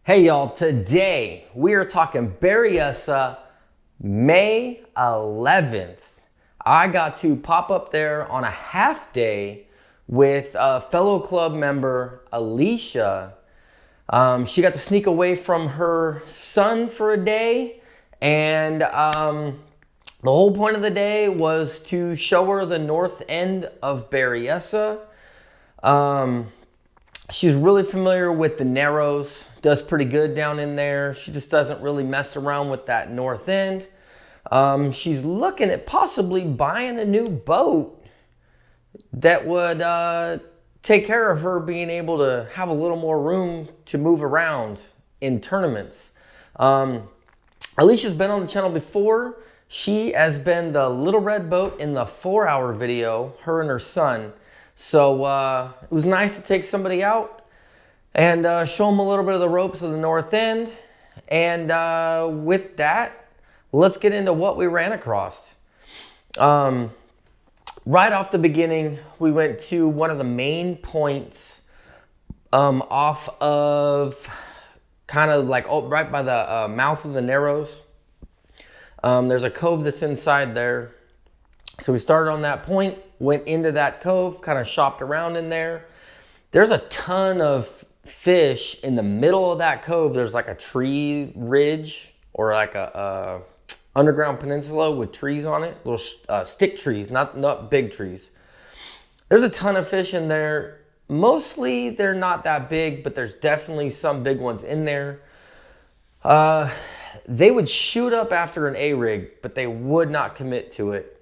Hey y'all, today we are talking Berryessa May 11th. I got to pop up there on a half day with a fellow club member, Alicia. She got to sneak away from her son for a day, and the whole point of the day was to show her the north end of Berryessa. She's really familiar with the Narrows, does pretty good down in there. She just doesn't really mess around with that north end. She's looking at possibly buying a new boat that would take care of her being able to have a little more room to move around in tournaments. Alicia's been on the channel before. She has been the little red boat in the 4-hour video, her and her son. So it was nice to take somebody out and show them a little bit of the ropes of the north end. And with that, let's get into what we ran across. Right off the beginning, we went to one of the main points off of kind of like right by the mouth of the Narrows. There's a cove that's inside there. So we started on that point, went into that cove, kind of shopped around in there. There's a ton of fish in the middle of that cove. There's like a tree ridge or like a underground peninsula with trees on it, little stick trees, not big trees. There's a ton of fish in there. Mostly they're not that big, but there's definitely some big ones in there. They would shoot up after an A-rig, but they would not commit to it.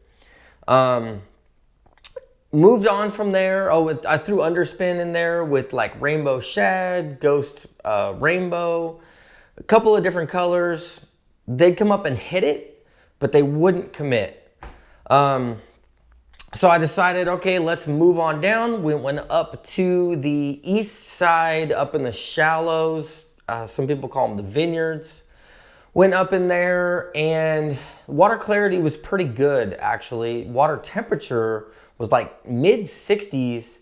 Moved on from there. I threw underspin in there with like rainbow shad, ghost rainbow, a couple of different colors. They'd come up and hit it, but they wouldn't commit. So I decided, okay, let's move on down. We went up to the east side, up in the shallows. Some people call them the vineyards. Went up in there, and water clarity was pretty good, actually. Water temperature was like mid 60s.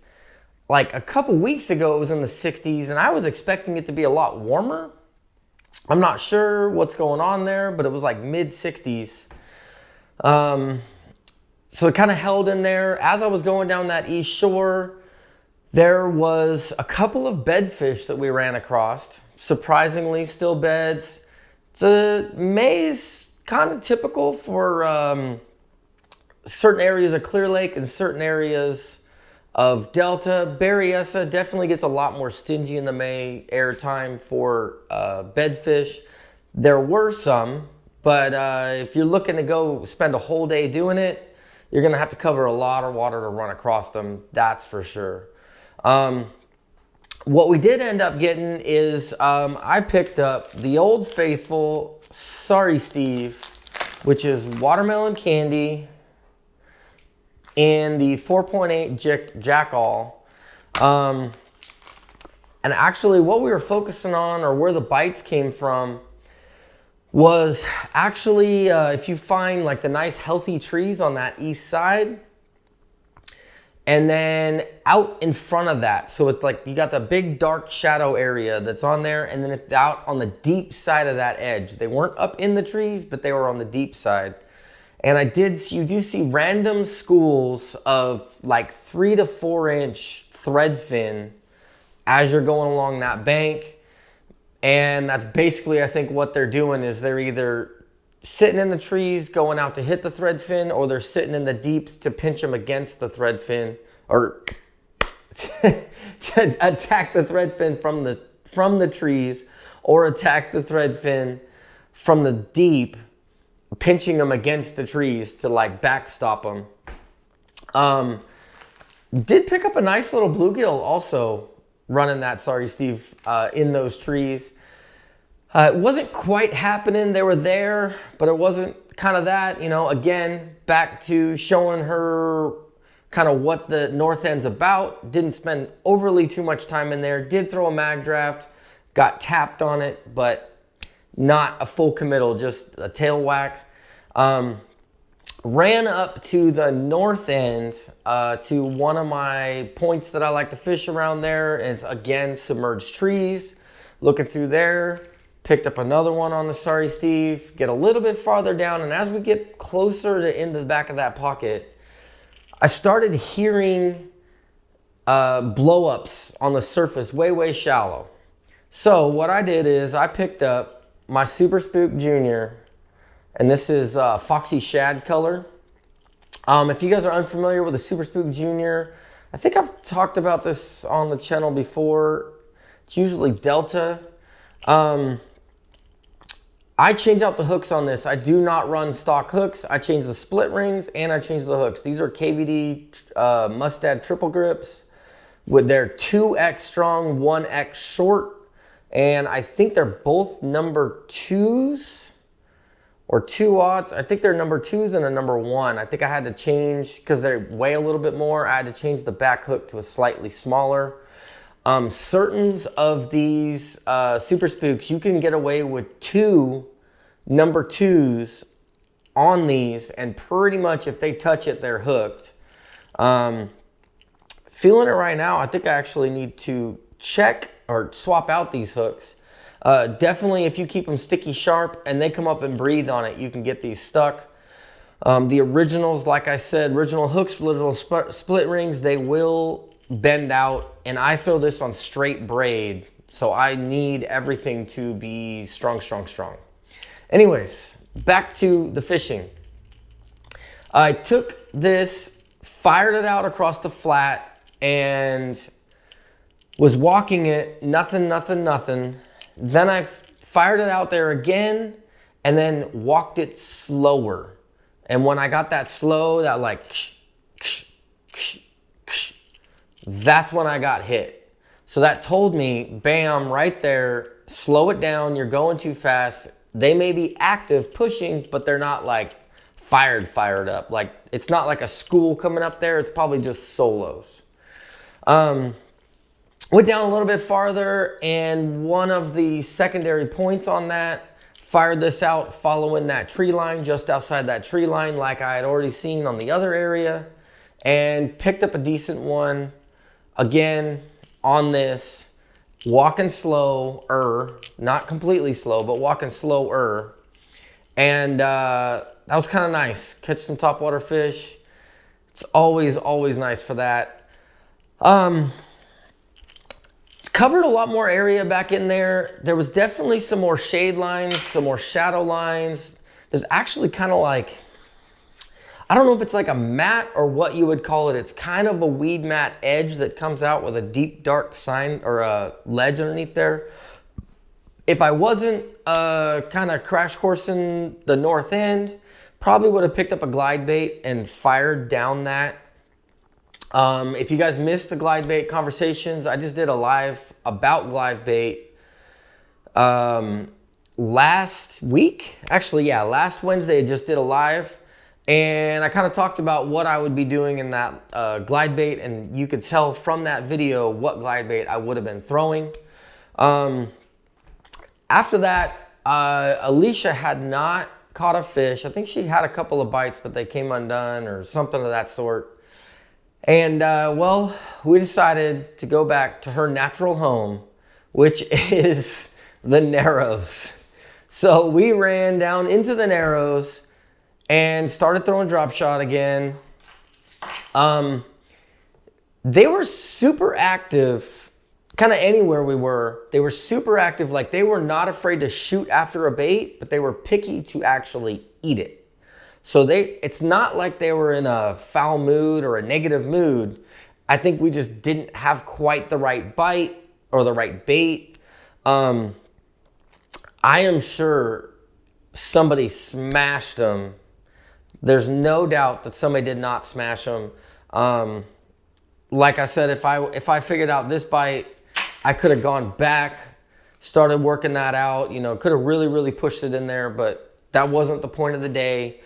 Like a couple weeks ago, it was in the 60s, and I was expecting it to be a lot warmer. I'm not sure what's going on there, but it was like mid 60s. So it kind of held in there. As I was going down that east shore, there was a couple of bedfish that we ran across. Surprisingly, still beds. So May's kind of typical for certain areas of Clear Lake and certain areas of Delta. Berryessa definitely gets a lot more stingy in the May airtime for bedfish. There were some, but if you're looking to go spend a whole day doing it, you're gonna have to cover a lot of water to run across them, that's for sure. What we did end up getting is I picked up the Old Faithful Sorry Steve, which is watermelon candy, and the 4.8 Jackall. And actually what we were focusing on, or where the bites came from, was actually if you find like the nice healthy trees on that east side, and then out in front of that, so it's like you got the big dark shadow area that's on there, and then it's out on the deep side of that edge. They weren't up in the trees, but they were on the deep side. And you do see random schools of like 3 to 4 inch threadfin as you're going along that bank. And that's basically, I think, what they're doing is they're either sitting in the trees going out to hit the threadfin, or they're sitting in the deeps to pinch them against the threadfin, or to attack the threadfin from the trees, or attack the threadfin from the deep, pinching them against the trees to like backstop them. Did pick up a nice little bluegill also running that Sorry Steve in those trees. It wasn't quite happening. They were there, but it wasn't kind of that, you know. Again, back to showing her kind of what the north end's about. Didn't spend overly too much time in there. Did throw a mag draft, got tapped on it, but not a full committal, just a tail whack. Ran up to the north end to one of my points that I like to fish around there. And it's again submerged trees. Looking through there, picked up another one on the Sorry Steve, get a little bit farther down, and as we get closer to into the back of that pocket, I started hearing blow-ups on the surface, way shallow. So what I did is I picked up my Super Spook Junior, and this is Foxy Shad color. If you guys are unfamiliar with the Super Spook Junior, I think I've talked about this on the channel before. It's usually Delta. I change out the hooks on this. I do not run stock hooks. I change the split rings and I change the hooks. These are KVD Mustad triple grips with their 2X strong, 1X short. And I think they're both number 2s or 2/0. I think they're number 2s and a number 1. I think I had to change, because they weigh a little bit more, I had to change the back hook to a slightly smaller. Certain of these Super Spooks, you can get away with 2 number 2s on these, and pretty much if they touch it, they're hooked. Feeling it right now, I think I actually need to check or swap out these hooks. Definitely if you keep them sticky sharp and they come up and breathe on it, you can get these stuck. The originals, like I said, original hooks, original split rings, they will bend out, and I throw this on straight braid, so I need everything to be strong. Anyways, back to the fishing. I took this, fired it out across the flat, and was walking it, nothing. Then I fired it out there again, and then walked it slower. And when I got that slow, that like, that's when I got hit. So that told me, bam, right there, slow it down, you're going too fast. They may be active pushing, but they're not like fired up. Like, it's not like a school coming up there, it's probably just solos. Went down a little bit farther, and one of the secondary points on that, fired this out following that tree line, just outside that tree line, like I had already seen on the other area, and picked up a decent one. Again, on this, walking slower, not completely slow, but walking slower. And that was kind of nice. Catch some topwater fish. It's always nice for that. Covered a lot more area back in there. There was definitely some more shade lines, some more shadow lines. There's actually kind of like, I don't know if it's like a mat or what you would call it. It's kind of a weed mat edge that comes out with a deep dark sign or a ledge underneath there. If I wasn't kind of crash coursing the north end, probably would have picked up a glide bait and fired down that. If you guys missed the glide bait conversations, I just did a live about glide bait last week. Actually, yeah, last Wednesday I just did a live. And I kind of talked about what I would be doing in that glide bait, and you could tell from that video what glide bait I would have been throwing. After that, Alicia had not caught a fish. I think she had a couple of bites, but they came undone or something of that sort. And well, we decided to go back to her natural home, which is the Narrows. So we ran down into the Narrows and started throwing drop shot again. They were super active, kind of anywhere we were. They were super active, like they were not afraid to shoot after a bait, but they were picky to actually eat it. So it's not like they were in a foul mood or a negative mood. I think we just didn't have quite the right bite or the right bait. I am sure somebody smashed them. There's no doubt that somebody did not smash them. Like I said, if I figured out this bite, I could have gone back, started working that out, you know, could have really pushed it in there, but that wasn't the point of the day.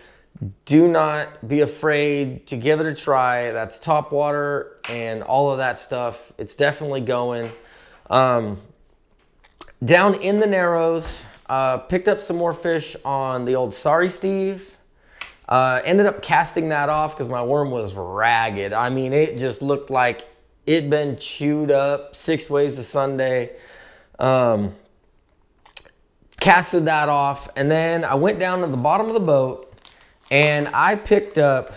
Do not be afraid to give it a try. That's Topwater and all of that stuff. It's definitely going. Down in the Narrows, picked up some more fish on the old Sorry Steve. Ended up casting that off because my worm was ragged. I mean, it just looked like it'd been chewed up 6 ways to Sunday. casted that off, and then I went down to the bottom of the boat and I picked up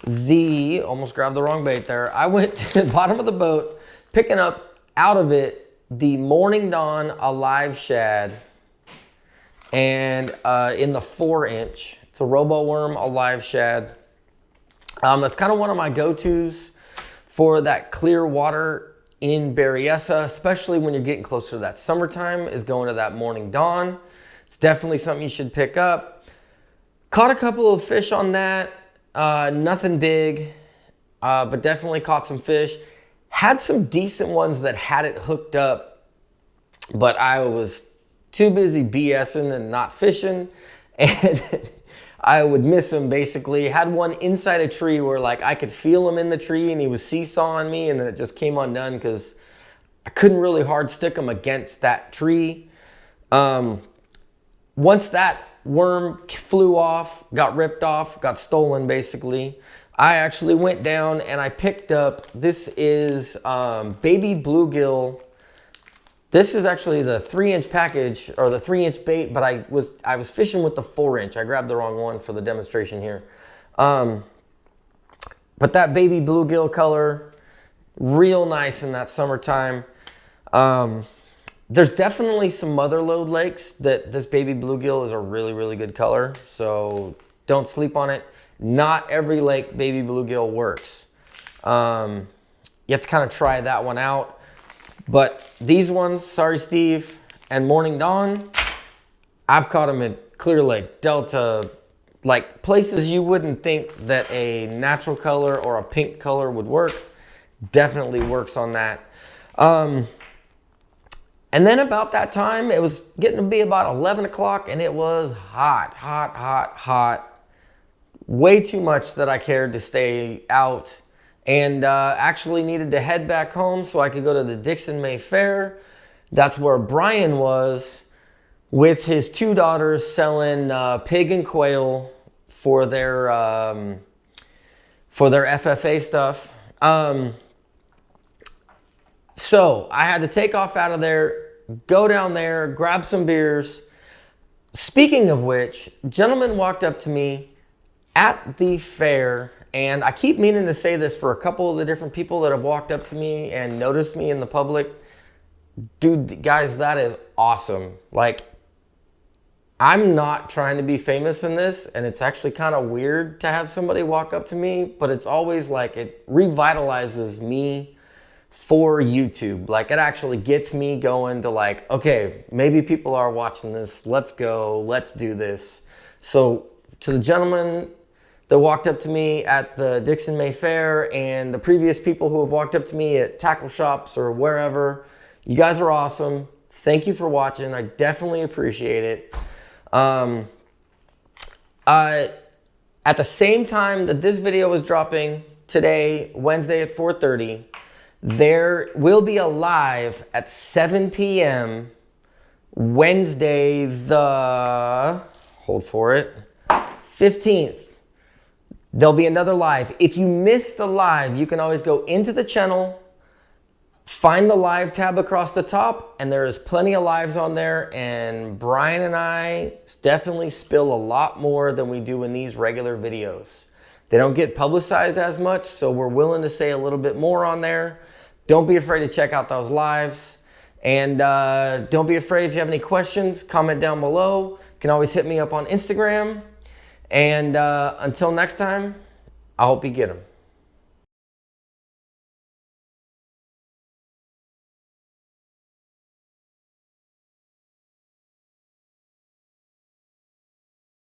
almost grabbed the wrong bait there. I went to the bottom of the boat, picking up out of it the Morning Dawn Alive Shad, and in the 4-inch. It's a Robo Worm Alive Shad. That's kind of one of my go-tos for that clear water in Berryessa, especially when you're getting closer to that summertime, is going to that Morning Dawn. It's definitely something you should pick up. Caught a couple of fish on that. Nothing big, but definitely caught some fish. Had some decent ones that had it hooked up, but I was too busy BSing and not fishing, and I would miss him basically. Had one inside a tree where like I could feel him in the tree and he was seesawing me, and then it just came undone because I couldn't really hard stick him against that tree. Once that worm flew off, got ripped off, got stolen basically, I actually went down and I picked up, this is baby bluegill. This is actually the 3-inch package, or the 3-inch bait, but I was fishing with the 4-inch. I grabbed the wrong one for the demonstration here. But that baby bluegill color, real nice in that summertime. There's definitely some mother lode lakes that this baby bluegill is a really, really good color. So don't sleep on it. Not every lake baby bluegill works. You have to kind of try that one out. But these ones, Sorry Steve and Morning Dawn, I've caught them in Clear Lake, Delta, like places you wouldn't think that a natural color or a pink color would work. Definitely works on that. And then about that time, it was getting to be about 11 o'clock and it was hot, hot, hot, hot. Way too much that I cared to stay out, and actually needed to head back home so I could go to the Dixon May Fair. That's where Brian was with his 2 daughters selling pig and quail for their FFA stuff. So I had to take off out of there, go down there, grab some beers. Speaking of which, a gentleman walked up to me at the fair, and I keep meaning to say this for a couple of the different people that have walked up to me and noticed me in the public. Dude, guys, that is awesome. Like, I'm not trying to be famous in this, and it's actually kind of weird to have somebody walk up to me, but it's always like it revitalizes me for YouTube. Like, it actually gets me going to like, okay, maybe people are watching this. Let's go. Let's do this. So to the gentleman that walked up to me at the Dixon May Fair and the previous people who have walked up to me at tackle shops or wherever, you guys are awesome. Thank you for watching. I definitely appreciate it. At the same time that this video was dropping today, Wednesday at 4:30, there will be a live at 7 p.m. Wednesday the, hold for it, 15th. There'll be another live. If you missed the live, you can always go into the channel, find the live tab across the top, and there is plenty of lives on there. And Brian and I definitely spill a lot more than we do in these regular videos. They don't get publicized as much, so we're willing to say a little bit more on there. Don't be afraid to check out those lives. And don't be afraid if you have any questions, comment down below. You can always hit me up on Instagram. And until next time, I hope you get them.